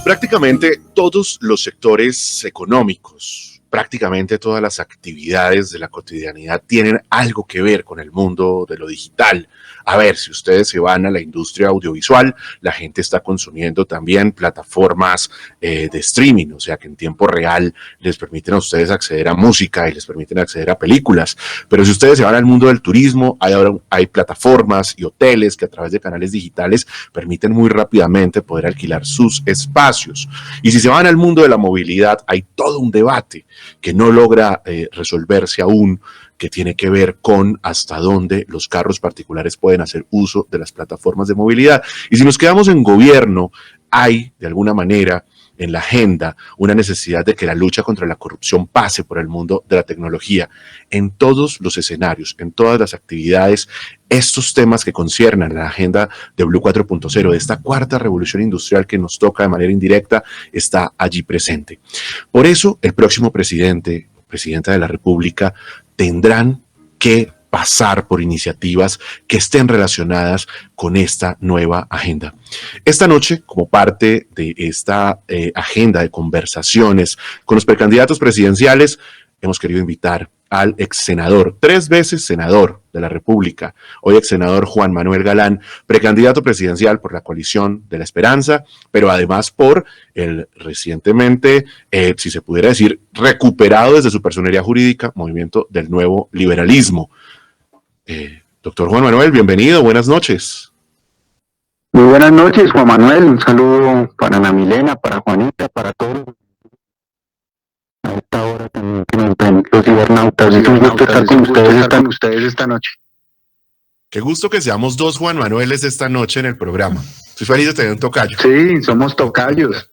Prácticamente todos los sectores económicos, prácticamente todas las actividades de la cotidianidad tienen algo que ver con el mundo de lo digital. A ver, si ustedes se van a la industria audiovisual, la gente está consumiendo también plataformas de streaming, o sea que en tiempo real les permiten a ustedes acceder a música y les permiten acceder a películas. Pero si ustedes se van al mundo del turismo, hay plataformas y hoteles que a través de canales digitales permiten muy rápidamente poder alquilar sus espacios. Y si se van al mundo de la movilidad, hay todo un debate que no logra resolverse aún, que tiene que ver con hasta dónde los carros particulares pueden hacer uso de las plataformas de movilidad. Y si nos quedamos en gobierno, hay de alguna manera en la agenda una necesidad de que la lucha contra la corrupción pase por el mundo de la tecnología. En todos los escenarios, en todas las actividades, estos temas que conciernan la agenda de Blue 4.0, de esta cuarta revolución industrial que nos toca de manera indirecta, está allí presente. Por eso, el próximo presidenta de la República, tendrán que pasar por iniciativas que estén relacionadas con esta nueva agenda. Esta noche, como parte de esta agenda de conversaciones con los precandidatos presidenciales, hemos querido invitar al ex senador, 3 veces senador de la República, hoy ex senador Juan Manuel Galán, precandidato presidencial por la Coalición de la Esperanza, pero además por el recientemente, si se pudiera decir, recuperado desde su personería jurídica, movimiento del nuevo liberalismo. Doctor Juan Manuel, bienvenido, buenas noches. Muy buenas noches, Juan Manuel, un saludo para Ana Milena, para Juanita, para todos. A esta hora también que nos ven los cibernautas. Es un gusto estar con ustedes esta noche. Qué gusto que seamos 2 Juan Manueles esta noche en el programa. Estoy feliz de tener un tocayo. Sí, somos tocayos.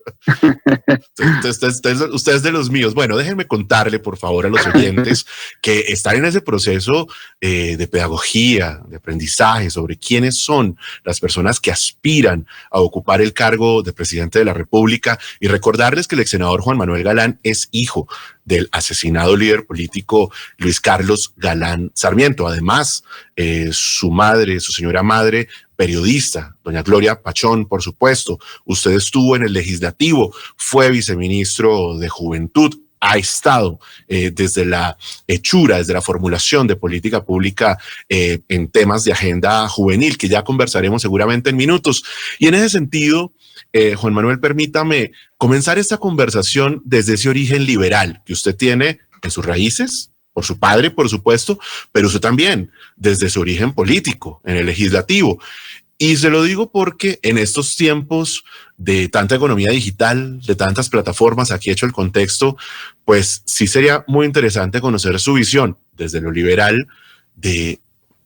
Usted es de los míos. Bueno, déjenme contarle, por favor, a los oyentes que están en ese proceso de pedagogía, de aprendizaje sobre quiénes son las personas que aspiran a ocupar el cargo de presidente de la República y recordarles que el ex senador Juan Manuel Galán es hijo del asesinado líder político Luis Carlos Galán Sarmiento. Además, su señora madre, periodista, doña Gloria Pachón, por supuesto. Usted estuvo en el legislativo, fue viceministro de Juventud, ha estado desde la hechura, desde la formulación de política pública en temas de agenda juvenil, que ya conversaremos seguramente en minutos. Y en ese sentido, Juan Manuel, permítame comenzar esta conversación desde ese origen liberal que usted tiene en sus raíces, por su padre, por supuesto, pero usted también desde su origen político, en el legislativo. Y se lo digo porque en estos tiempos de tanta economía digital, de tantas plataformas, aquí he hecho el contexto, pues sí sería muy interesante conocer su visión desde lo liberal de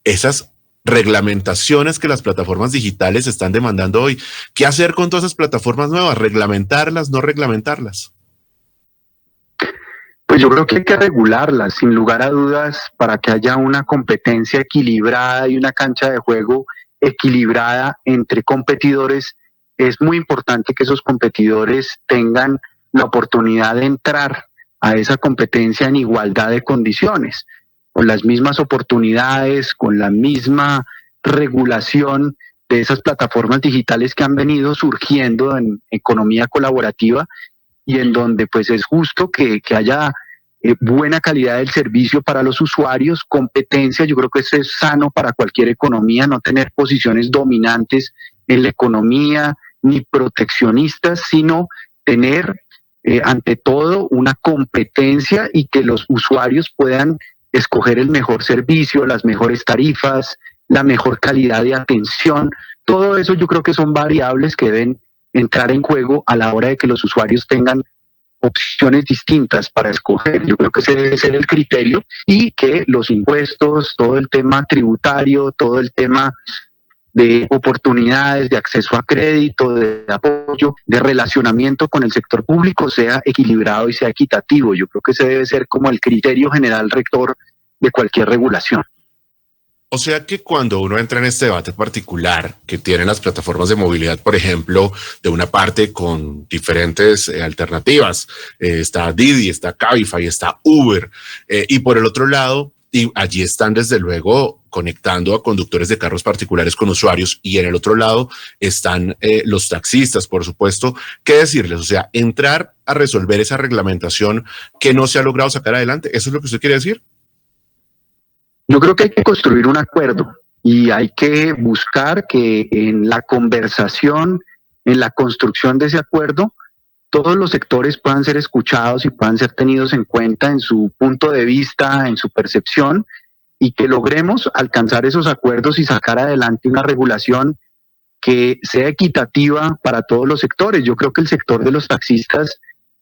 esas reglamentaciones que las plataformas digitales están demandando hoy. ¿Qué hacer con todas esas plataformas nuevas? ¿Reglamentarlas, no reglamentarlas? Pues yo creo que hay que regularlas, sin lugar a dudas, para que haya una competencia equilibrada y una cancha de juego equilibrada entre competidores. Es muy importante que esos competidores tengan la oportunidad de entrar a esa competencia en igualdad de condiciones, con las mismas oportunidades, con la misma regulación de esas plataformas digitales que han venido surgiendo en economía colaborativa y en donde pues es justo que haya buena calidad del servicio para los usuarios, competencia. Yo creo que eso es sano para cualquier economía, no tener posiciones dominantes en la economía ni proteccionistas, sino tener ante todo una competencia y que los usuarios puedan escoger el mejor servicio, las mejores tarifas, la mejor calidad de atención. Todo eso yo creo que son variables que deben entrar en juego a la hora de que los usuarios tengan opciones distintas para escoger. Yo creo que ese debe ser el criterio y que los impuestos, todo el tema tributario, todo el tema de oportunidades, de acceso a crédito, de apoyo, de relacionamiento con el sector público sea equilibrado y sea equitativo. Yo creo que ese debe ser como el criterio general rector de cualquier regulación. O sea que cuando uno entra en este debate particular que tienen las plataformas de movilidad, por ejemplo, de una parte con diferentes alternativas, está Didi, está Cabify, está Uber, y por el otro lado, y allí están desde luego conectando a conductores de carros particulares con usuarios, y en el otro lado están los taxistas, por supuesto. ¿Qué decirles? O sea, entrar a resolver esa reglamentación que no se ha logrado sacar adelante. ¿Eso es lo que usted quiere decir? Yo creo que hay que construir un acuerdo y hay que buscar que en la conversación, en la construcción de ese acuerdo, todos los sectores puedan ser escuchados y puedan ser tenidos en cuenta en su punto de vista, en su percepción, y que logremos alcanzar esos acuerdos y sacar adelante una regulación que sea equitativa para todos los sectores. Yo creo que el sector de los taxistas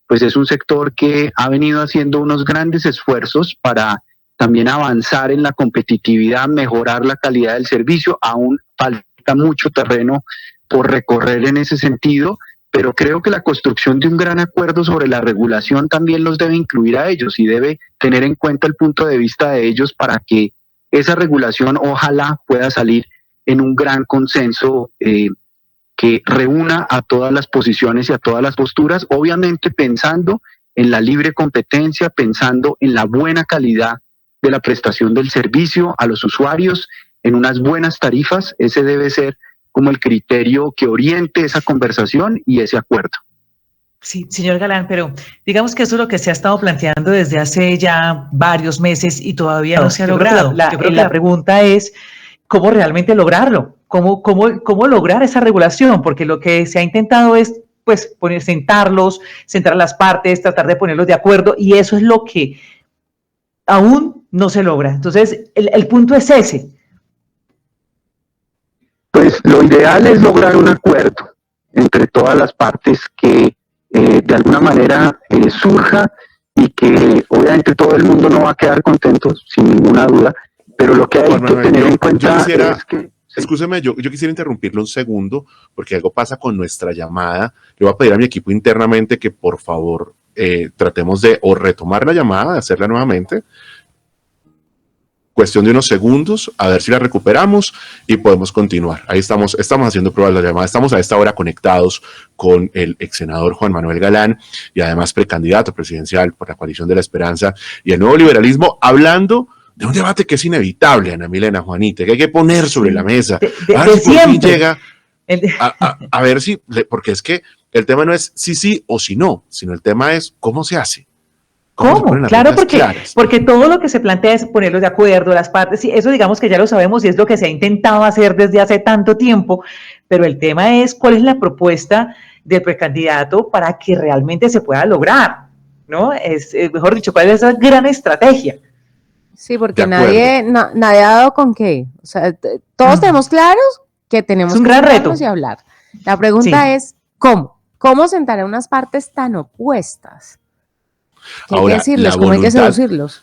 pues es un sector que ha venido haciendo unos grandes esfuerzos para también avanzar en la competitividad, mejorar la calidad del servicio. Aún falta mucho terreno por recorrer en ese sentido, pero creo que la construcción de un gran acuerdo sobre la regulación también los debe incluir a ellos y debe tener en cuenta el punto de vista de ellos para que esa regulación ojalá pueda salir en un gran consenso que reúna a todas las posiciones y a todas las posturas, obviamente pensando en la libre competencia, pensando en la buena calidad de la prestación del servicio a los usuarios, en unas buenas tarifas. Ese debe ser como el criterio que oriente esa conversación y ese acuerdo. Sí, señor Galán, pero digamos que eso es lo que se ha estado planteando desde hace ya varios meses y todavía no se ha logrado. Yo creo que la pregunta es cómo realmente lograrlo, cómo lograr esa regulación, porque lo que se ha intentado es pues sentar a las partes, tratar de ponerlos de acuerdo, y eso es lo que aún no se logra. Entonces, el punto es ese. Pues lo ideal es lograr un acuerdo entre todas las partes que de alguna manera surja y que obviamente todo el mundo no va a quedar contento, sin ninguna duda, pero lo que hay que tener en cuenta es que... Escúcheme, yo quisiera interrumpirlo un segundo porque algo pasa con nuestra llamada. Le voy a pedir a mi equipo internamente que por favor tratemos de o retomar la llamada, de hacerla nuevamente. Cuestión de unos segundos, a ver si la recuperamos y podemos continuar. Ahí estamos haciendo pruebas de la llamada. Estamos a esta hora conectados con el ex senador Juan Manuel Galán y además precandidato presidencial por la Coalición de la Esperanza y el Nuevo Liberalismo, hablando de un debate que es inevitable, Ana Milena, Juanita, que hay que poner sobre la mesa. A ver si por fin llega a ver si, porque es que el tema no es sí o si no, sino el tema es cómo se hace. ¿Cómo? Claro, porque todo lo que se plantea es ponerlos de acuerdo, las partes, y eso digamos que ya lo sabemos y es lo que se ha intentado hacer desde hace tanto tiempo, pero el tema es cuál es la propuesta del precandidato para que realmente se pueda lograr, ¿no? Mejor dicho, ¿cuál es esa gran estrategia? Sí, porque nadie ha dado con qué. O sea, todos tenemos claros que tenemos un gran reto y hablar. La pregunta es, ¿cómo? ¿Cómo sentar a unas partes tan opuestas? ¿Cómo hay que decirles? ¿Cómo hay que seducirlos?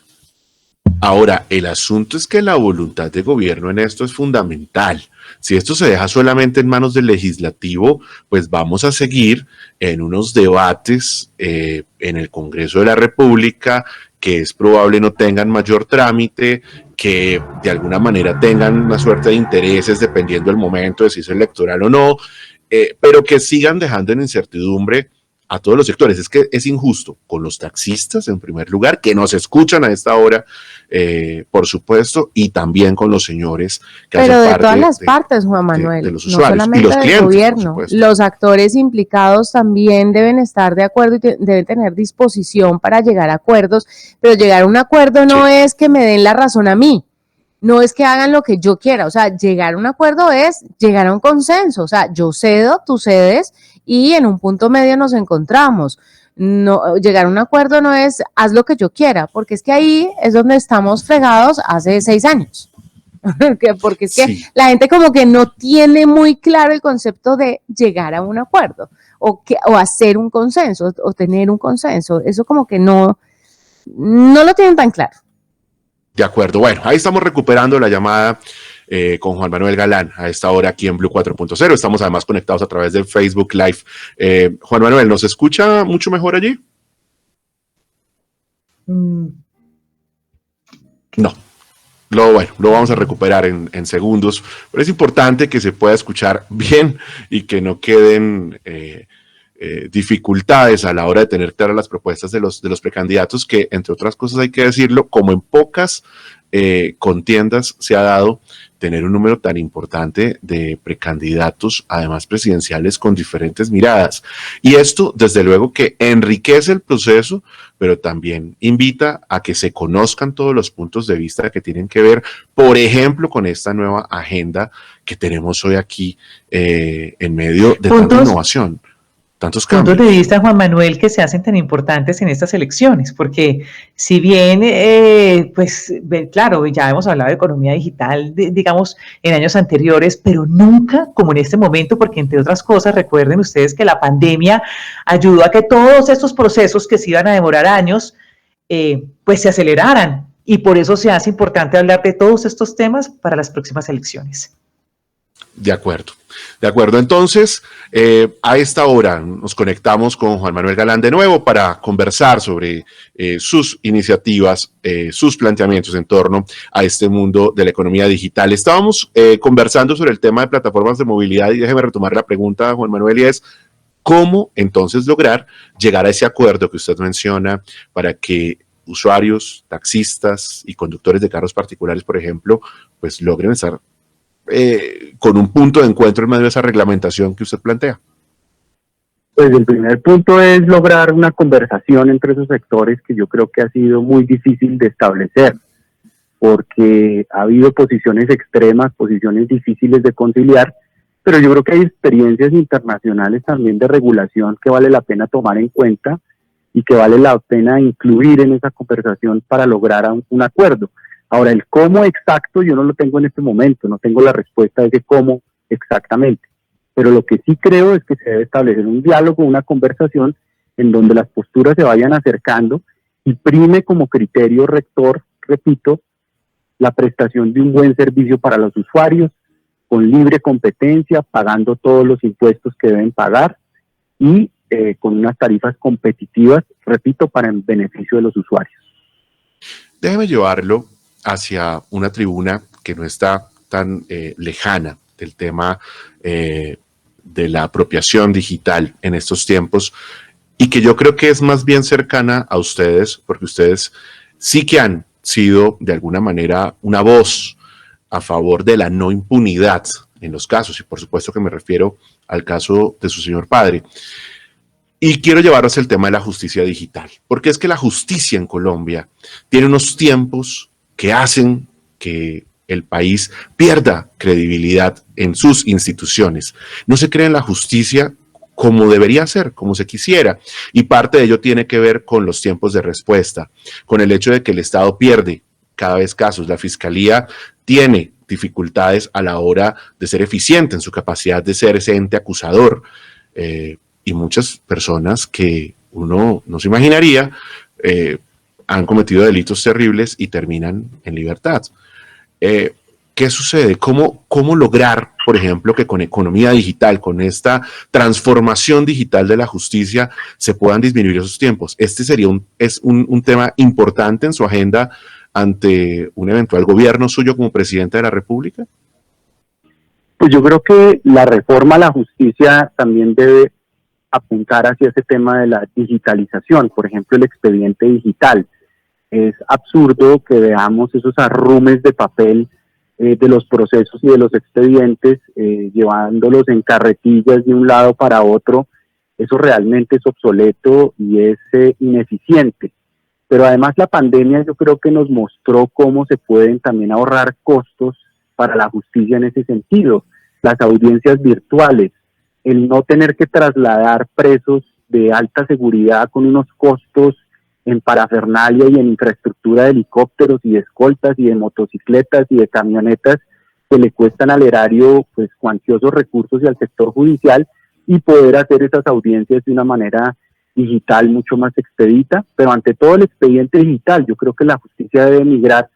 Ahora, el asunto es que la voluntad de gobierno en esto es fundamental. Si esto se deja solamente en manos del legislativo, pues vamos a seguir en unos debates en el Congreso de la República que es probable no tengan mayor trámite, que de alguna manera tengan una suerte de intereses dependiendo del momento de si es electoral o no, pero que sigan dejando en incertidumbre a todos los sectores. Es que es injusto con los taxistas, en primer lugar, que nos escuchan a esta hora, por supuesto, y también con los señores que hacen parte de todas las partes, Juan Manuel, de los usuarios, no solamente y los del clientes, gobierno. Los actores implicados también deben estar de acuerdo y deben tener disposición para llegar a acuerdos, pero llegar a un acuerdo no es que me den la razón a mí, no es que hagan lo que yo quiera, o sea, llegar a un acuerdo es llegar a un consenso, o sea, yo cedo, tú cedes, y en un punto medio nos encontramos. No, llegar a un acuerdo no es haz lo que yo quiera, porque es que ahí es donde estamos fregados hace 6 años. Porque es que la gente como que no tiene muy claro el concepto de llegar a un acuerdo o hacer un consenso o tener un consenso. Eso como que no lo tienen tan claro. De acuerdo. Bueno, ahí estamos recuperando la llamada con Juan Manuel Galán a esta hora aquí en Blue 4.0. Estamos además conectados a través del Facebook Live. Juan Manuel, ¿nos escucha mucho mejor allí? No. Lo vamos a recuperar en segundos, pero es importante que se pueda escuchar bien y que no queden dificultades a la hora de tener claras las propuestas de los precandidatos, que entre otras cosas hay que decirlo, como en pocas contiendas se ha dado tener un número tan importante de precandidatos, además presidenciales, con diferentes miradas. Y esto, desde luego, que enriquece el proceso, pero también invita a que se conozcan todos los puntos de vista que tienen que ver, por ejemplo, con esta nueva agenda que tenemos hoy aquí en medio de tanta innovación. Tantos cambios. Puntos de vista, Juan Manuel, que se hacen tan importantes en estas elecciones, porque si bien, pues claro, ya hemos hablado de economía digital, digamos, en años anteriores, pero nunca como en este momento, porque entre otras cosas, recuerden ustedes que la pandemia ayudó a que todos estos procesos que se iban a demorar años, pues se aceleraran, y por eso se hace importante hablar de todos estos temas para las próximas elecciones. De acuerdo. De acuerdo, entonces, a esta hora nos conectamos con Juan Manuel Galán de nuevo para conversar sobre sus iniciativas, sus planteamientos en torno a este mundo de la economía digital. Estábamos conversando sobre el tema de plataformas de movilidad y déjeme retomar la pregunta, Juan Manuel, y es ¿cómo entonces lograr llegar a ese acuerdo que usted menciona para que usuarios, taxistas y conductores de carros particulares, por ejemplo, pues logren estar con un punto de encuentro en medio de esa reglamentación que usted plantea? Pues el primer punto es lograr una conversación entre esos sectores que yo creo que ha sido muy difícil de establecer, porque ha habido posiciones extremas, posiciones difíciles de conciliar, pero yo creo que hay experiencias internacionales también de regulación que vale la pena tomar en cuenta y que vale la pena incluir en esa conversación para lograr un acuerdo. Ahora, el cómo exacto yo no lo tengo en este momento, no tengo la respuesta de ese cómo exactamente, pero lo que sí creo es que se debe establecer un diálogo, una conversación en donde las posturas se vayan acercando y prime como criterio rector, repito, la prestación de un buen servicio para los usuarios, con libre competencia, pagando todos los impuestos que deben pagar y con unas tarifas competitivas, repito, para el beneficio de los usuarios. Déjeme llevarlo hacia una tribuna que no está tan lejana del tema de la apropiación digital en estos tiempos y que yo creo que es más bien cercana a ustedes, porque ustedes sí que han sido de alguna manera una voz a favor de la no impunidad en los casos, y por supuesto que me refiero al caso de su señor padre. Y quiero llevarlos al tema de la justicia digital, porque es que la justicia en Colombia tiene unos tiempos que hacen que el país pierda credibilidad en sus instituciones. No se cree en la justicia como debería ser, como se quisiera. Y parte de ello tiene que ver con los tiempos de respuesta, con el hecho de que el Estado pierde cada vez casos. La Fiscalía tiene dificultades a la hora de ser eficiente en su capacidad de ser ese ente acusador. Y muchas personas que uno no se imaginaría han cometido delitos terribles y terminan en libertad. ¿Qué sucede? ¿Cómo lograr, por ejemplo, que con economía digital, con esta transformación digital de la justicia, se puedan disminuir esos tiempos? Este sería un tema importante en su agenda ante un eventual gobierno suyo como presidente de la República. Pues yo creo que la reforma a la justicia también debe apuntar hacia ese tema de la digitalización, por ejemplo, el expediente digital. Es absurdo que veamos esos arrumes de papel de los procesos y de los expedientes, llevándolos en carretillas de un lado para otro. Eso realmente es obsoleto y es ineficiente. Pero además la pandemia yo creo que nos mostró cómo se pueden también ahorrar costos para la justicia en ese sentido. Las audiencias virtuales, el no tener que trasladar presos de alta seguridad con unos costos en parafernalia y en infraestructura de helicópteros y de escoltas y de motocicletas y de camionetas que le cuestan al erario pues cuantiosos recursos y al sector judicial, y poder hacer esas audiencias de una manera digital mucho más expedita. Pero ante todo el expediente digital, yo creo que la justicia debe migrar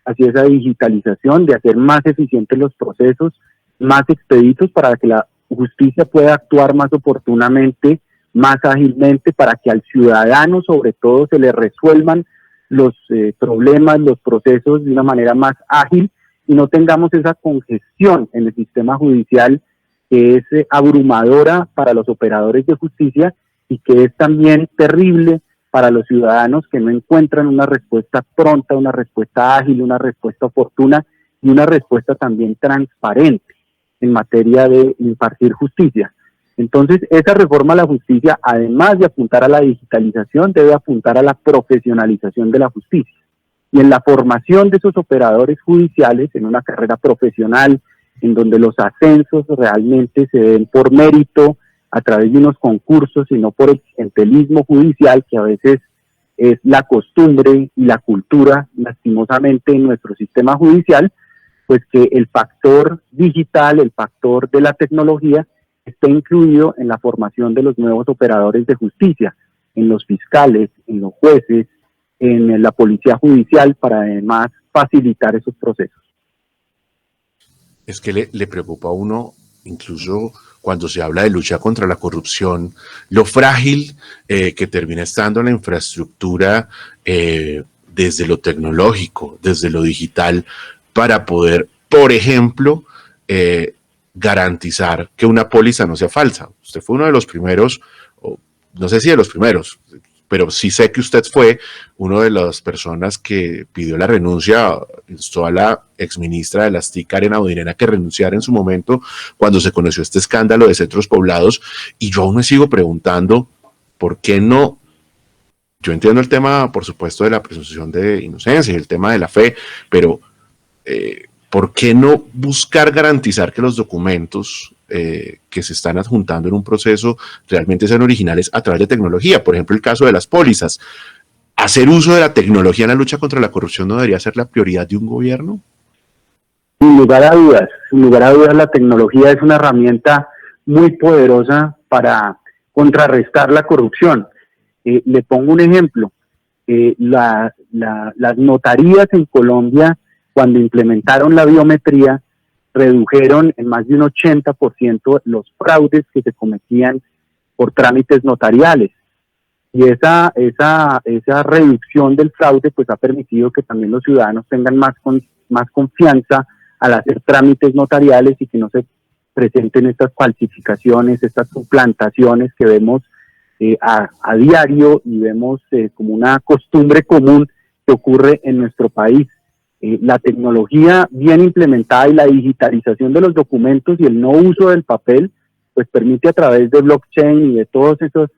hacia esa digitalización, de hacer más eficientes los procesos, más expeditos, para que la justicia pueda actuar más oportunamente, más ágilmente, para que al ciudadano sobre todo se le resuelvan los problemas, los procesos de una manera más ágil y no tengamos esa congestión en el sistema judicial que es abrumadora para los operadores de justicia y que es también terrible para los ciudadanos que no encuentran una respuesta pronta, una respuesta ágil, una respuesta oportuna y una respuesta también transparente en materia de impartir justicia. Entonces, esa reforma a la justicia, además de apuntar a la digitalización, debe apuntar a la profesionalización de la justicia. Y en la formación de esos operadores judiciales, en una carrera profesional, en donde los ascensos realmente se den por mérito, a través de unos concursos y no por el clientelismo judicial, que a veces es la costumbre y la cultura, lastimosamente, en nuestro sistema judicial, pues que el factor digital, el factor de la tecnología, esté incluido en la formación de los nuevos operadores de justicia, en los fiscales, en los jueces, en la policía judicial, para además facilitar esos procesos. Es que le preocupa a uno, incluso cuando se habla de lucha contra la corrupción, lo frágil que termina estando la infraestructura desde lo tecnológico, desde lo digital, para poder, por ejemplo, garantizar que una póliza no sea falsa. Usted fue uno de los primeros, o no sé si de los primeros, pero sí sé que usted fue una de las personas que pidió la renuncia, instó a la exministra de las TIC, Karen Abudinen, que renunciara en su momento cuando se conoció este escándalo de centros poblados, y yo aún me sigo preguntando por qué no. Yo entiendo el tema, por supuesto, de la presunción de inocencia y el tema de la fe, pero ¿por qué no buscar garantizar que los documentos que se están adjuntando en un proceso realmente sean originales a través de tecnología? Por ejemplo, el caso de las pólizas. ¿Hacer uso de la tecnología en la lucha contra la corrupción no debería ser la prioridad de un gobierno? Sin lugar a dudas, la tecnología es una herramienta muy poderosa para contrarrestar la corrupción. Le pongo un ejemplo. Las notarías en Colombia, cuando implementaron la biometría, redujeron en más de un 80% los fraudes que se cometían por trámites notariales. Y esa reducción del fraude pues ha permitido que también los ciudadanos tengan más confianza al hacer trámites notariales y que no se presenten estas falsificaciones, estas suplantaciones que vemos a diario y vemos como una costumbre común que ocurre en nuestro país. La tecnología bien implementada y la digitalización de los documentos y el no uso del papel, pues permite a través de blockchain y de todos esos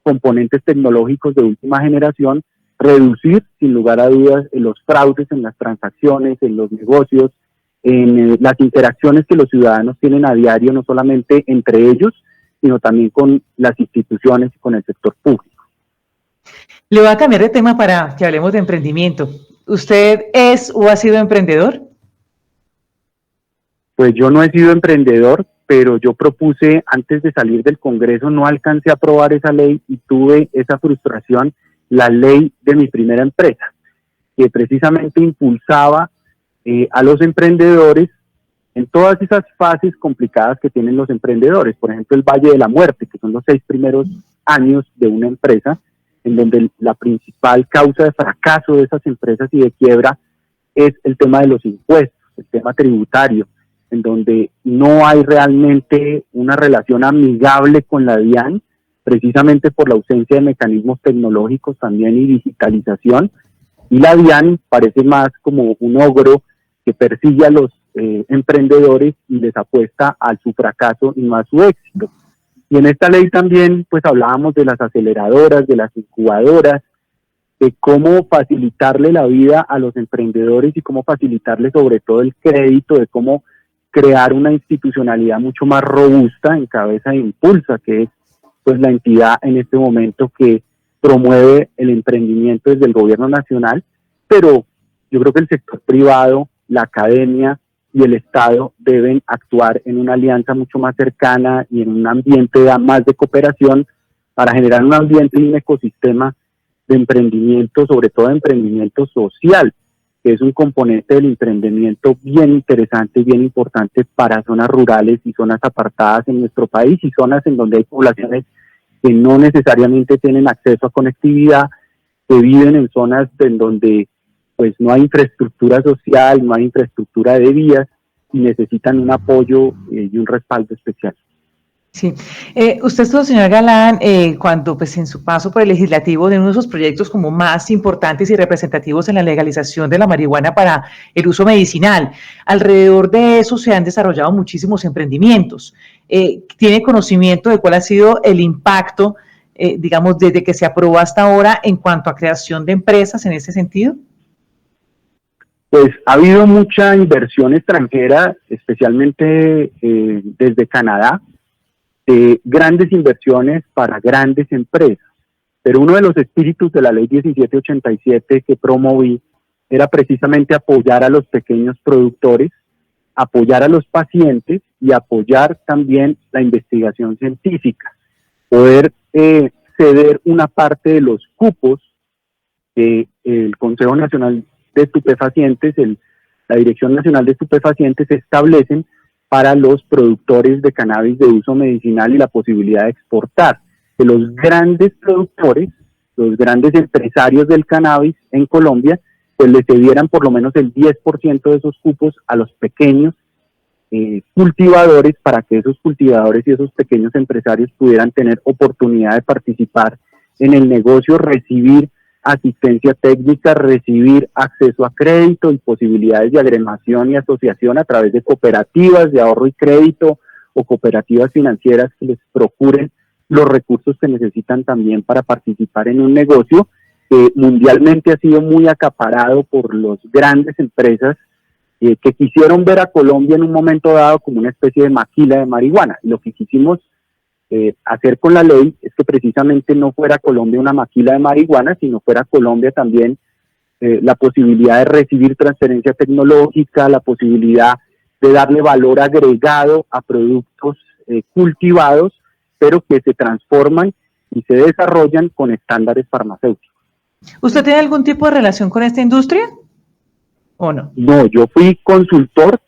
componentes tecnológicos de última generación reducir, sin lugar a dudas, los fraudes en las transacciones, en los negocios, en las interacciones que los ciudadanos tienen a diario, no solamente entre ellos, sino también con las instituciones y con el sector público. Le voy a cambiar de tema para que hablemos de emprendimiento. ¿Usted es o ha sido emprendedor? Pues yo no he sido emprendedor, pero yo propuse antes de salir del Congreso, no alcancé a aprobar esa ley y tuve esa frustración, la ley de mi primera empresa, que precisamente impulsaba a los emprendedores en todas esas fases complicadas que tienen los emprendedores. Por ejemplo, el Valle de la Muerte, que son los 6 primeros años de una empresa, en donde la principal causa de fracaso de esas empresas y de quiebra es el tema de los impuestos, el tema tributario, en donde no hay realmente una relación amigable con la DIAN, precisamente por la ausencia de mecanismos tecnológicos también y digitalización, y la DIAN parece más como un ogro que persigue a los emprendedores y les apuesta a su fracaso y no a su éxito. Y en esta ley también pues hablábamos de las aceleradoras, de las incubadoras, de cómo facilitarle la vida a los emprendedores y cómo facilitarle sobre todo el crédito, de cómo crear una institucionalidad mucho más robusta en cabeza de Impulsa, que es pues la entidad en este momento que promueve el emprendimiento desde el gobierno nacional, pero yo creo que el sector privado, la academia y el Estado deben actuar en una alianza mucho más cercana y en un ambiente más de cooperación para generar un ambiente y un ecosistema de emprendimiento, sobre todo de emprendimiento social, que es un componente del emprendimiento bien interesante y bien importante para zonas rurales y zonas apartadas en nuestro país y zonas en donde hay poblaciones que no necesariamente tienen acceso a conectividad, que viven en zonas en donde pues no hay infraestructura social, no hay infraestructura de vías y necesitan un apoyo y un respaldo especial. Sí, usted estuvo, señor Galán, cuando pues en su paso por el legislativo de uno de esos proyectos como más importantes y representativos en la legalización de la marihuana para el uso medicinal. Alrededor de eso se han desarrollado muchísimos emprendimientos. ¿Tiene conocimiento de cuál ha sido el impacto, digamos, desde que se aprobó hasta ahora en cuanto a creación de empresas en ese sentido? Pues ha habido mucha inversión extranjera, especialmente desde Canadá, de grandes inversiones para grandes empresas. Pero uno de los espíritus de la ley 1787 que promoví era precisamente apoyar a los pequeños productores, apoyar a los pacientes y apoyar también la investigación científica. Poder ceder una parte de los cupos que el Consejo Nacional de Estupefacientes, la Dirección Nacional de Estupefacientes establecen para los productores de cannabis de uso medicinal y la posibilidad de exportar. Que los grandes productores, los grandes empresarios del cannabis en Colombia, pues le cedieran por lo menos el 10% de esos cupos a los pequeños cultivadores, para que esos cultivadores y esos pequeños empresarios pudieran tener oportunidad de participar en el negocio, recibir asistencia técnica, recibir acceso a crédito y posibilidades de agremación y asociación a través de cooperativas de ahorro y crédito o cooperativas financieras que les procuren los recursos que necesitan también para participar en un negocio que mundialmente ha sido muy acaparado por las grandes empresas que quisieron ver a Colombia en un momento dado como una especie de maquila de marihuana. Lo que quisimos hacer con la ley es que precisamente no fuera Colombia una maquila de marihuana, sino fuera Colombia también la posibilidad de recibir transferencia tecnológica, la posibilidad de darle valor agregado a productos cultivados, pero que se transforman y se desarrollan con estándares farmacéuticos. ¿Usted tiene algún tipo de relación con esta industria o no? No, yo fui consultor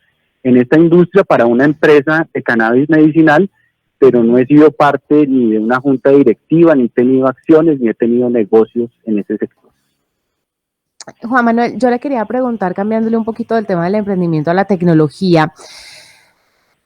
en esta industria para una empresa de cannabis medicinal, pero no he sido parte ni de una junta directiva, ni he tenido acciones, ni he tenido negocios en ese sector. Juan Manuel, yo le quería preguntar, cambiándole un poquito del tema del emprendimiento a la tecnología.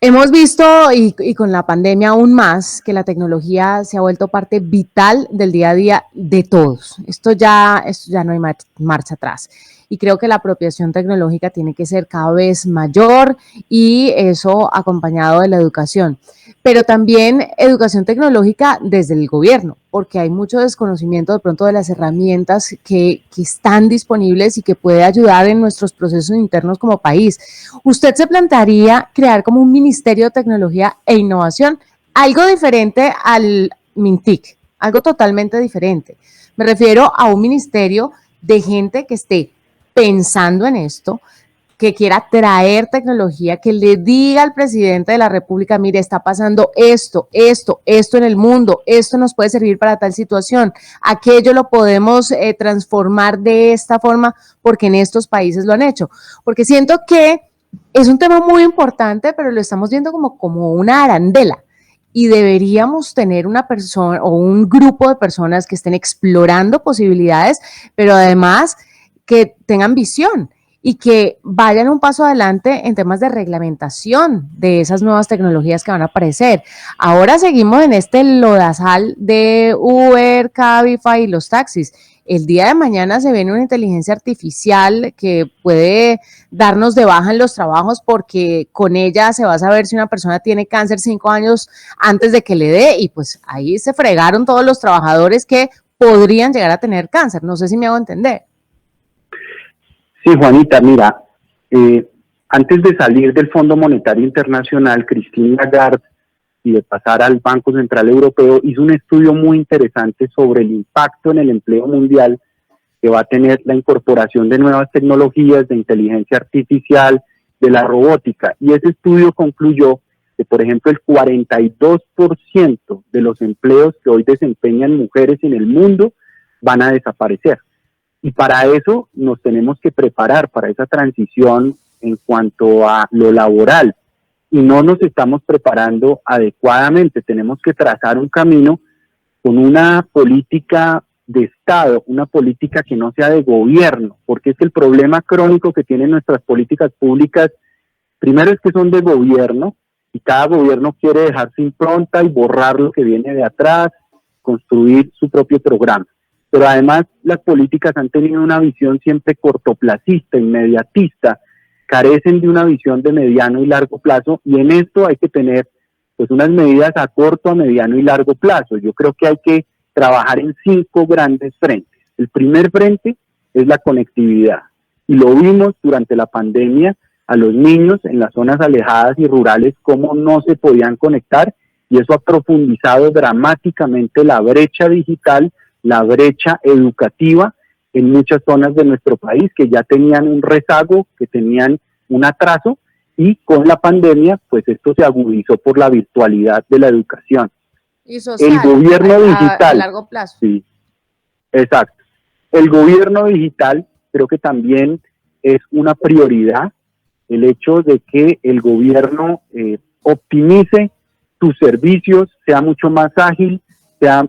Hemos visto, y con la pandemia aún más, que la tecnología se ha vuelto parte vital del día a día de todos. Esto ya no hay marcha atrás. Y creo que la apropiación tecnológica tiene que ser cada vez mayor, y eso acompañado de la educación. Pero también educación tecnológica desde el gobierno, porque hay mucho desconocimiento de pronto de las herramientas que están disponibles y que puede ayudar en nuestros procesos internos como país. ¿Usted se plantearía crear como un Ministerio de Tecnología e Innovación, algo diferente al MINTIC, algo totalmente diferente? Me refiero a un ministerio de gente que esté pensando en esto, que quiera traer tecnología, que le diga al presidente de la República, mire, está pasando esto en el mundo, esto nos puede servir para tal situación, aquello lo podemos transformar de esta forma, porque en estos países lo han hecho. Porque siento que es un tema muy importante, pero lo estamos viendo como una arandela. Y deberíamos tener una persona o un grupo de personas que estén explorando posibilidades, pero además que tengan visión y que vayan un paso adelante en temas de reglamentación de esas nuevas tecnologías que van a aparecer. Ahora seguimos en este lodazal de Uber, Cabify y los taxis. El día de mañana se viene una inteligencia artificial que puede darnos de baja en los trabajos, porque con ella se va a saber si una persona tiene cáncer 5 años antes de que le dé, y pues ahí se fregaron todos los trabajadores que podrían llegar a tener cáncer. No sé si me hago entender. Sí, Juanita, mira, antes de salir del Fondo Monetario Internacional, Christine Lagarde, y de pasar al Banco Central Europeo, hizo un estudio muy interesante sobre el impacto en el empleo mundial que va a tener la incorporación de nuevas tecnologías, de inteligencia artificial, de la robótica. Y ese estudio concluyó que, por ejemplo, el 42% de los empleos que hoy desempeñan mujeres en el mundo van a desaparecer. Y para eso nos tenemos que preparar, para esa transición en cuanto a lo laboral. Y no nos estamos preparando adecuadamente. Tenemos que trazar un camino con una política de Estado, una política que no sea de gobierno, porque es que el problema crónico que tienen nuestras políticas públicas, primero, es que son de gobierno, y cada gobierno quiere dejar su impronta y borrar lo que viene de atrás, construir su propio programa. Pero además las políticas han tenido una visión siempre cortoplacista, inmediatista, carecen de una visión de mediano y largo plazo, y en esto hay que tener pues unas medidas a corto, a mediano y largo plazo. Yo creo que hay que trabajar en 5 grandes frentes. El primer frente es la conectividad, y lo vimos durante la pandemia a los niños en las zonas alejadas y rurales cómo no se podían conectar, y eso ha profundizado dramáticamente la brecha digital, la brecha educativa en muchas zonas de nuestro país que ya tenían un rezago, que tenían un atraso, y con la pandemia pues esto se agudizó por la virtualidad de la educación. Y social, el gobierno digital a largo plazo. Sí, exacto. El gobierno digital creo que también es una prioridad, el hecho de que el gobierno optimice sus servicios, sea mucho más ágil, sea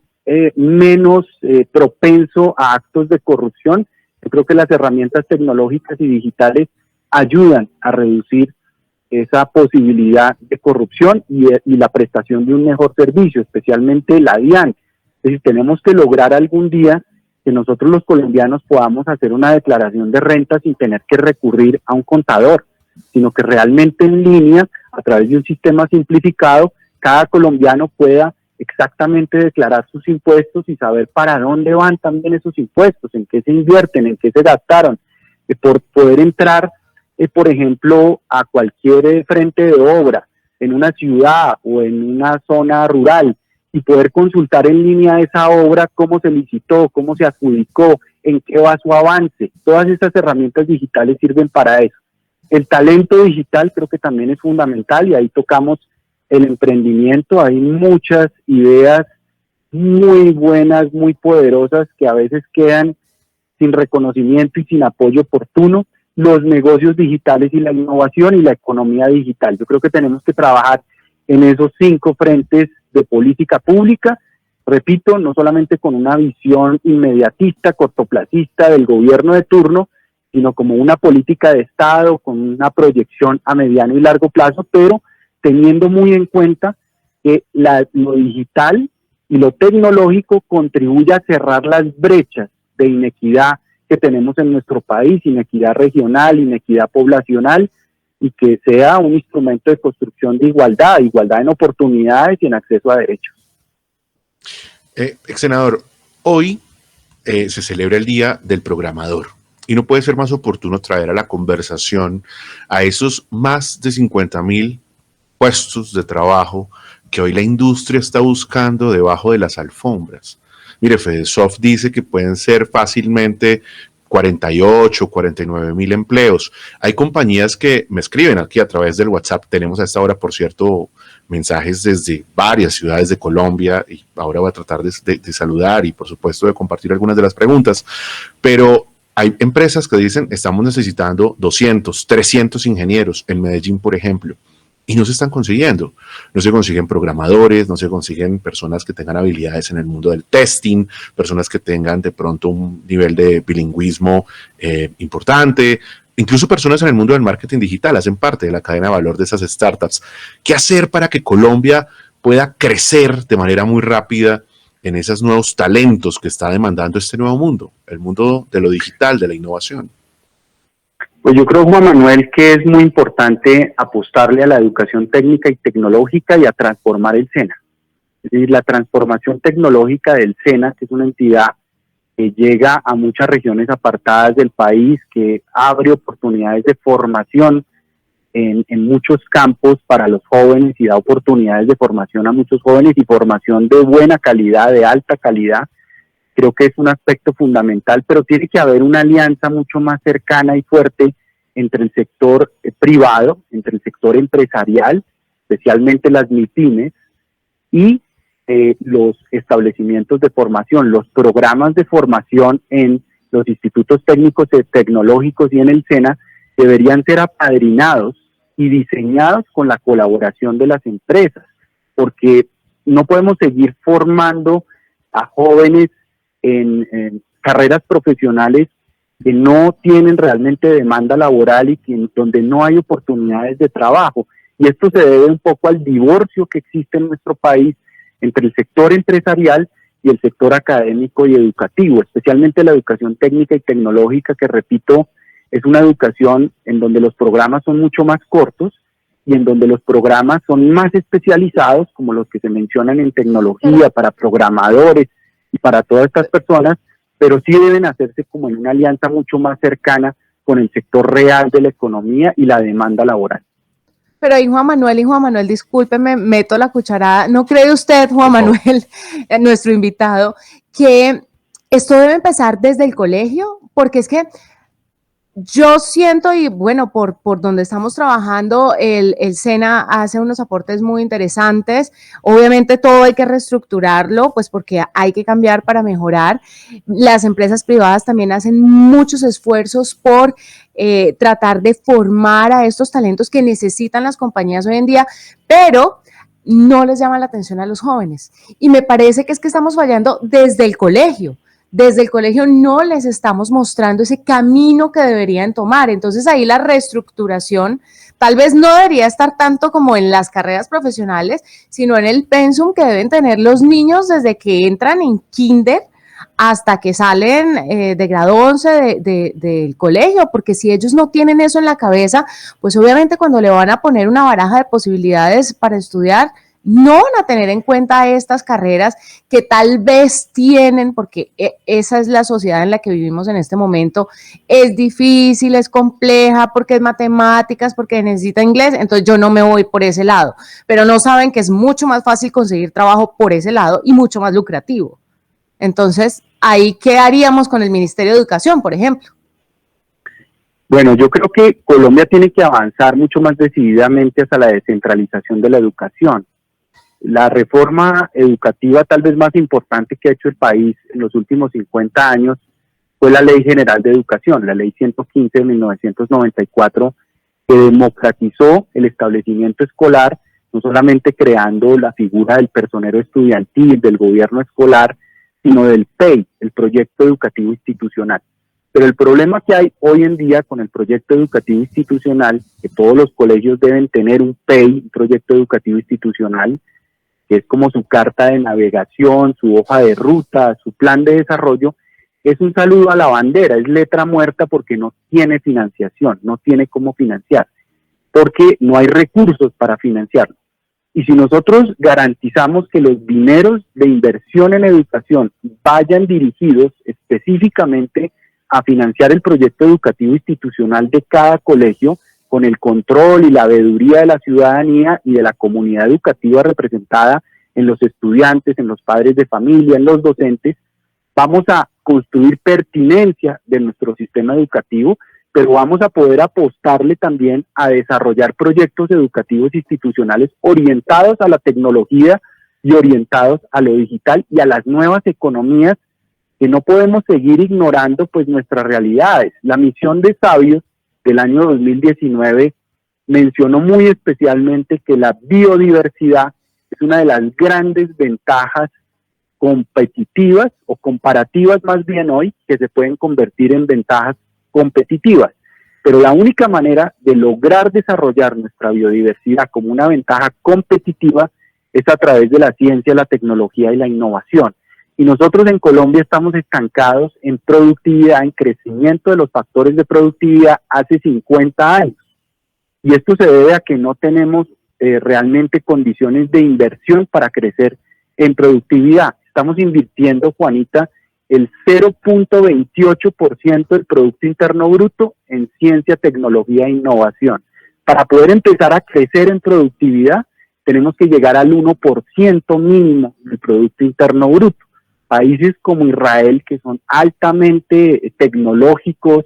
menos propenso a actos de corrupción. Yo creo que las herramientas tecnológicas y digitales ayudan a reducir esa posibilidad de corrupción y la prestación de un mejor servicio, especialmente la DIAN. Es decir, tenemos que lograr algún día que nosotros los colombianos podamos hacer una declaración de renta sin tener que recurrir a un contador, sino que realmente en línea, a través de un sistema simplificado, cada colombiano pueda exactamente declarar sus impuestos y saber para dónde van también esos impuestos, en qué se invierten, en qué se gastaron, por poder entrar, por ejemplo, a cualquier frente de obra en una ciudad o en una zona rural y poder consultar en línea esa obra, cómo se licitó, cómo se adjudicó, en qué va su avance. Todas esas herramientas digitales sirven para eso. El talento digital creo que también es fundamental, y ahí tocamos el emprendimiento. Hay muchas ideas muy buenas, muy poderosas, que a veces quedan sin reconocimiento y sin apoyo oportuno. Los negocios digitales y la innovación y la economía digital. Yo creo que tenemos que trabajar en esos 5 frentes de política pública, repito, no solamente con una visión inmediatista, cortoplacista del gobierno de turno, sino como una política de Estado, con una proyección a mediano y largo plazo, pero teniendo muy en cuenta que lo digital y lo tecnológico contribuye a cerrar las brechas de inequidad que tenemos en nuestro país, inequidad regional, inequidad poblacional, y que sea un instrumento de construcción de igualdad en oportunidades y en acceso a derechos. Ex senador, hoy se celebra el Día del Programador, y no puede ser más oportuno traer a la conversación a esos más de 50,000 puestos de trabajo que hoy la industria está buscando debajo de las alfombras. Mire, Fedesoft dice que pueden ser fácilmente 48, 49,000 empleos. Hay compañías que me escriben aquí a través del WhatsApp. Tenemos a esta hora, por cierto, mensajes desde varias ciudades de Colombia, y ahora voy a tratar de saludar y, por supuesto, de compartir algunas de las preguntas. Pero hay empresas que dicen, estamos necesitando 200, 300 ingenieros en Medellín, por ejemplo, y no se están consiguiendo. No se consiguen programadores, no se consiguen personas que tengan habilidades en el mundo del testing, personas que tengan de pronto un nivel de bilingüismo importante, incluso personas en el mundo del marketing digital hacen parte de la cadena de valor de esas startups. ¿Qué hacer para que Colombia pueda crecer de manera muy rápida en esos nuevos talentos que está demandando este nuevo mundo, el mundo de lo digital, de la innovación? Pues yo creo, Juan Manuel, que es muy importante apostarle a la educación técnica y tecnológica y a transformar el SENA. Es decir, la transformación tecnológica del SENA, que es una entidad que llega a muchas regiones apartadas del país, que abre oportunidades de formación en muchos campos para los jóvenes y da oportunidades de formación a muchos jóvenes y formación de buena calidad, de alta calidad. Creo que es un aspecto fundamental, pero tiene que haber una alianza mucho más cercana y fuerte entre el sector privado, entre el sector empresarial, especialmente las MIPYMES, y los establecimientos de formación. Los programas de formación en los institutos técnicos y tecnológicos y en el SENA deberían ser apadrinados y diseñados con la colaboración de las empresas, porque no podemos seguir formando a jóvenes en carreras profesionales que no tienen realmente demanda laboral y donde no hay oportunidades de trabajo. Y esto se debe un poco al divorcio que existe en nuestro país entre el sector empresarial y el sector académico y educativo, especialmente la educación técnica y tecnológica, que repito, es una educación en donde los programas son mucho más cortos y en donde los programas son más especializados, como los que se mencionan en tecnología, para programadores y para todas estas personas, pero sí deben hacerse como en una alianza mucho más cercana con el sector real de la economía y la demanda laboral. Pero ahí Juan Manuel, discúlpeme, meto la cucharada. ¿No cree usted, Juan Manuel, nuestro invitado, que esto debe empezar desde el colegio? Porque es que yo siento, y bueno, por donde estamos trabajando, el SENA hace unos aportes muy interesantes. Obviamente todo hay que reestructurarlo, pues porque hay que cambiar para mejorar. Las empresas privadas también hacen muchos esfuerzos por tratar de formar a estos talentos que necesitan las compañías hoy en día, pero no les llama la atención a los jóvenes. Y me parece que es que estamos fallando desde el colegio. Desde el colegio no les estamos mostrando ese camino que deberían tomar. Entonces ahí la reestructuración tal vez no debería estar tanto como en las carreras profesionales, sino en el pensum que deben tener los niños desde que entran en kinder hasta que salen de grado 11 del colegio, porque si ellos no tienen eso en la cabeza, pues obviamente cuando le van a poner una baraja de posibilidades para estudiar, no van a tener en cuenta estas carreras que tal vez tienen, porque esa es la sociedad en la que vivimos en este momento. Es difícil, es compleja, porque es matemáticas, porque necesita inglés, entonces yo no me voy por ese lado, pero no saben que es mucho más fácil conseguir trabajo por ese lado y mucho más lucrativo. Entonces, ¿ahí qué haríamos con el Ministerio de Educación, por ejemplo? Bueno, yo creo que Colombia tiene que avanzar mucho más decididamente hacia la descentralización de la educación. La reforma educativa tal vez más importante que ha hecho el país en los últimos 50 años fue la Ley General de Educación, la Ley 115 de 1994, que democratizó el establecimiento escolar, no solamente creando la figura del personero estudiantil, del gobierno escolar, sino del PEI, el Proyecto Educativo Institucional. Pero el problema que hay hoy en día con el Proyecto Educativo Institucional, que todos los colegios deben tener un PEI, un Proyecto Educativo Institucional, que es como su carta de navegación, su hoja de ruta, su plan de desarrollo, es un saludo a la bandera, es letra muerta porque no tiene financiación, no tiene cómo financiar, porque no hay recursos para financiarlo. Y si nosotros garantizamos que los dineros de inversión en educación vayan dirigidos específicamente a financiar el proyecto educativo institucional de cada colegio, con el control y la veeduría de la ciudadanía y de la comunidad educativa representada en los estudiantes, en los padres de familia, en los docentes, vamos a construir pertinencia de nuestro sistema educativo, pero vamos a poder apostarle también a desarrollar proyectos educativos institucionales orientados a la tecnología y orientados a lo digital y a las nuevas economías, que no podemos seguir ignorando pues nuestras realidades. La misión de Sabios del año 2019 mencionó muy especialmente que la biodiversidad es una de las grandes ventajas competitivas o comparativas más bien hoy, que se pueden convertir en ventajas competitivas. Pero la única manera de lograr desarrollar nuestra biodiversidad como una ventaja competitiva es a través de la ciencia, la tecnología y la innovación. Y nosotros en Colombia estamos estancados en productividad, en crecimiento de los factores de productividad hace 50 años. Y esto se debe a que no tenemos realmente condiciones de inversión para crecer en productividad. Estamos invirtiendo, Juanita, el 0.28% del Producto Interno Bruto en ciencia, tecnología e innovación. Para poder empezar a crecer en productividad, tenemos que llegar al 1% mínimo del Producto Interno Bruto. Países como Israel, que son altamente tecnológicos,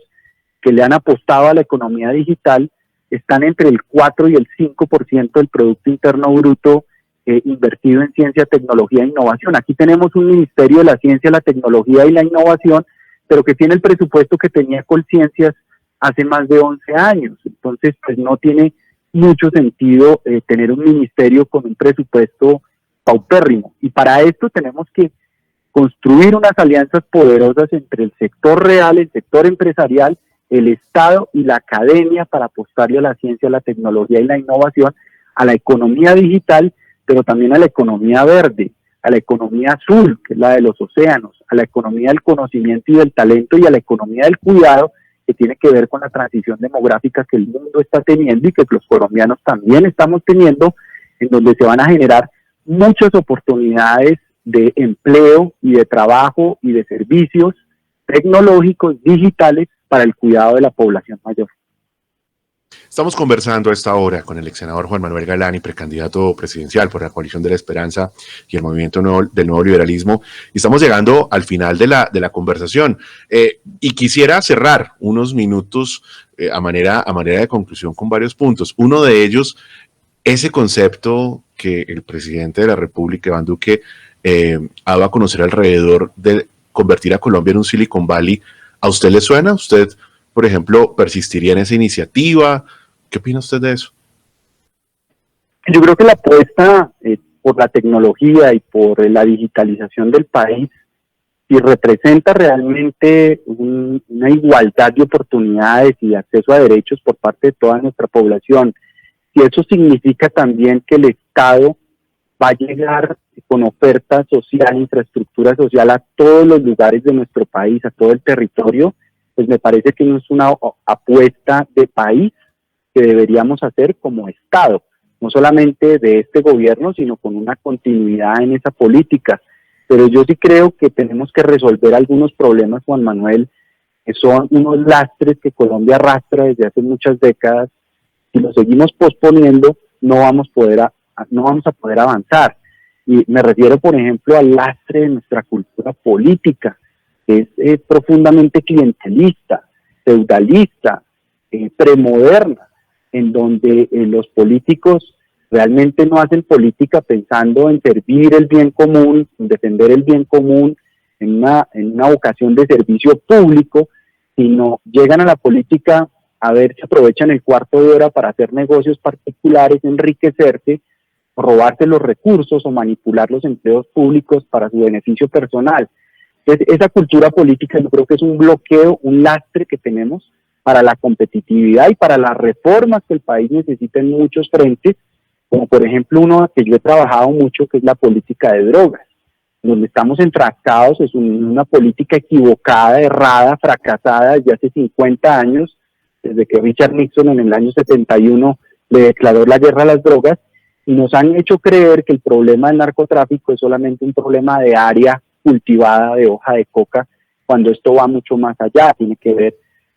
que le han apostado a la economía digital, están entre el 4 y el 5% del Producto Interno Bruto invertido en ciencia, tecnología e innovación. Aquí tenemos un Ministerio de la Ciencia, la Tecnología y la Innovación, pero que tiene el presupuesto que tenía Colciencias hace más de 11 años. Entonces, pues no tiene mucho sentido tener un ministerio con un presupuesto paupérrimo. Y para esto tenemos que construir unas alianzas poderosas entre el sector real, el sector empresarial, el Estado y la academia para apostarle a la ciencia, la tecnología y la innovación, a la economía digital, pero también a la economía verde, a la economía azul, que es la de los océanos, a la economía del conocimiento y del talento, y a la economía del cuidado, que tiene que ver con la transición demográfica que el mundo está teniendo y que los colombianos también estamos teniendo, en donde se van a generar muchas oportunidades de empleo y de trabajo y de servicios tecnológicos, digitales, para el cuidado de la población mayor. Estamos conversando a esta hora con el ex senador Juan Manuel Galán y precandidato presidencial por la Coalición de la Esperanza y el Movimiento del Nuevo Liberalismo, y estamos llegando al final de la conversación. Y quisiera cerrar unos minutos a manera de conclusión con varios puntos. Uno de ellos, ese concepto que el presidente de la República, Iván Duque, ha dado a conocer alrededor de convertir a Colombia en un Silicon Valley. ¿A usted le suena? ¿Usted, por ejemplo, persistiría en esa iniciativa? ¿Qué opina usted de eso? Yo creo que la apuesta por la tecnología y por la digitalización del país, si representa realmente una igualdad de oportunidades y de acceso a derechos por parte de toda nuestra población, si eso significa también que el Estado va a llegar con oferta social, infraestructura social a todos los lugares de nuestro país, a todo el territorio, pues me parece que no es una apuesta de país que deberíamos hacer como Estado, no solamente de este gobierno, sino con una continuidad en esa política. Pero yo sí creo que tenemos que resolver algunos problemas, Juan Manuel, que son unos lastres que Colombia arrastra desde hace muchas décadas. Si lo seguimos posponiendo, no vamos a poder avanzar. Y me refiero, por ejemplo, al lastre de nuestra cultura política, que es profundamente clientelista, feudalista, premoderna, en donde los políticos realmente no hacen política pensando en servir el bien común, en defender el bien común, en una vocación de servicio público, sino llegan a la política a ver si aprovechan el cuarto de hora para hacer negocios particulares, enriquecerse, robarse los recursos o manipular los empleos públicos para su beneficio personal. Entonces, esa cultura política yo creo que es un bloqueo, un lastre que tenemos para la competitividad y para las reformas que el país necesita en muchos frentes, como por ejemplo uno que yo he trabajado mucho, que es la política de drogas, donde estamos enfrascados, es una política equivocada, errada, fracasada desde hace 50 años, desde que Richard Nixon en el año 71 le declaró la guerra a las drogas, y nos han hecho creer que el problema del narcotráfico es solamente un problema de área cultivada de hoja de coca, cuando esto va mucho más allá, tiene que ver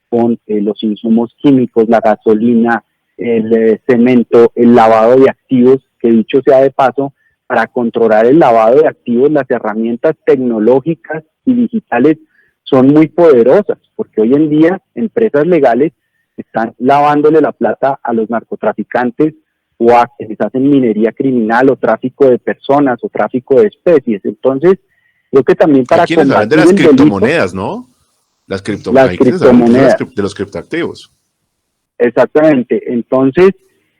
con los insumos químicos, la gasolina, el cemento, el lavado de activos, que dicho sea de paso, para controlar el lavado de activos, las herramientas tecnológicas y digitales son muy poderosas, porque hoy en día empresas legales están lavándole la plata a los narcotraficantes o a quienes hacen minería criminal o tráfico de personas o tráfico de especies. Entonces, creo que también para combatir de las criptomonedas, ¿no? Las criptomonedas de los criptoactivos. Exactamente. Entonces,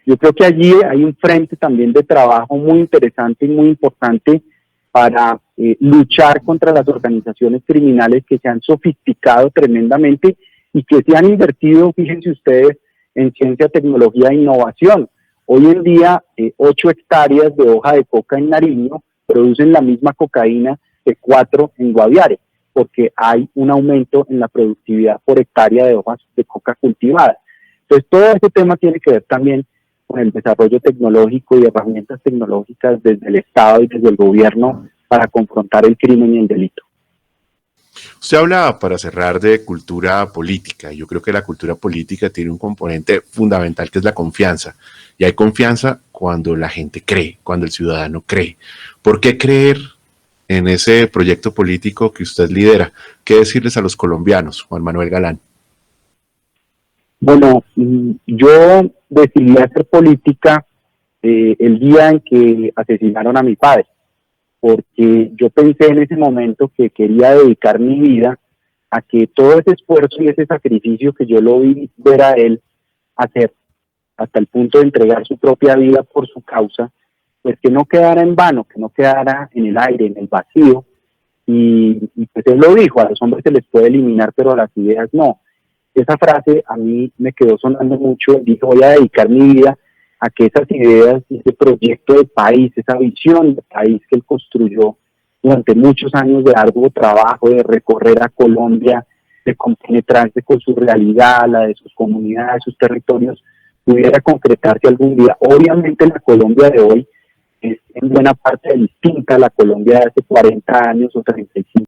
yo creo que allí hay un frente también de trabajo muy interesante y muy importante para luchar contra las organizaciones criminales que se han sofisticado tremendamente y que se han invertido, fíjense ustedes, en ciencia, tecnología e innovación. Hoy en día, 8 hectáreas de hoja de coca en Nariño producen la misma cocaína que 4 en Guaviare, porque hay un aumento en la productividad por hectárea de hojas de coca cultivadas. Entonces, todo este tema tiene que ver también con el desarrollo tecnológico y herramientas tecnológicas desde el Estado y desde el gobierno para confrontar el crimen y el delito. Usted habla, para cerrar, de cultura política. Yo creo que la cultura política tiene un componente fundamental que es la confianza. Y hay confianza cuando la gente cree, cuando el ciudadano cree. ¿Por qué creer en ese proyecto político que usted lidera? ¿Qué decirles a los colombianos, Juan Manuel Galán? Bueno, yo decidí hacer política el día en que asesinaron a mi padre, porque yo pensé en ese momento que quería dedicar mi vida a que todo ese esfuerzo y ese sacrificio que yo lo vi ver a él hacer, hasta el punto de entregar su propia vida por su causa, pues que no quedara en vano, que no quedara en el aire, en el vacío. Y pues él lo dijo, a los hombres se les puede eliminar, pero a las ideas no. Esa frase a mí me quedó sonando mucho. Dije, voy a dedicar mi vida a que esas ideas, ese proyecto de país, esa visión de país que él construyó durante muchos años de arduo trabajo, de recorrer a Colombia, de compenetrarse con su realidad, la de sus comunidades, sus territorios, pudiera concretarse algún día. Obviamente la Colombia de hoy es en buena parte distinta a la Colombia de hace 40 años o 35